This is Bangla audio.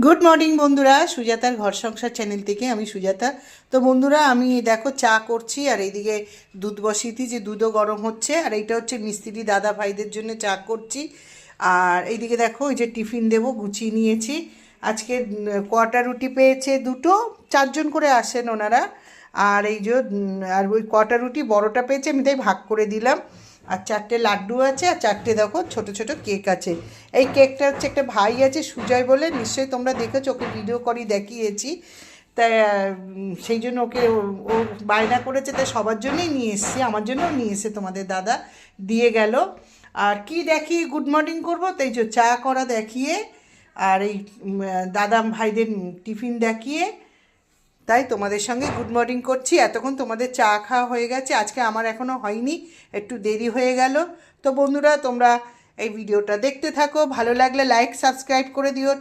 গুড মর্নিং বন্ধুরা, সুজাতার ঘর সংসার চ্যানেল থেকে আমি সুজাতা। তো বন্ধুরা, আমি দেখো চা করছি আর এইদিকে দুধ বসিয়েছি, যে দুধও গরম হচ্ছে। আর এইটা হচ্ছে মিস্ত্রি দাদা ভাইদের জন্য চা করছি। আর এইদিকে দেখো ওই যে টিফিন দেবো, গুছিয়ে নিয়েছি। আজকে কটা রুটি পেয়েছে, দুটো, 4জন করে আসেন ওনারা। আর এই যে আর ওই কটা রুটি বড়টা পেয়েছে, আমি তাই ভাগ করে দিলাম। আর 4টে লাড্ডু আছে, আর 4টে দেখো ছোট ছোট কেক আছে। এই কেকটা হচ্ছে একটা ভাই আছে সুজয় বলে, নিশ্চয়ই তোমরা দেখেছো, ওকে ভিডিও করি দেখিয়েছি। তাই সেই জন্য ওকে ও বায়না করেছে, তাই সবার জন্যই নিয়ে এসেছি, আমার জন্যও নিয়ে এসে তোমাদের দাদা দিয়ে গেল। আর কি দেখি, গুড মর্নিং করবো, তাই যে চা করা দেখিয়ে আর এই দাদা ভাইদের টিফিন দেখিয়ে, তাই তোমাদের সঙ্গে গুড মর্নিং করছি। এতক্ষণ তোমাদের চা খাওয়া হয়ে গেছে, আজকে আমার এখনও হয়নি, একটু দেরি হয়ে গেল। তো বন্ধুরা, তোমরা এই ভিডিওটা দেখতে থাকো, ভালো লাগলে লাইক সাবস্ক্রাইব করে দিও।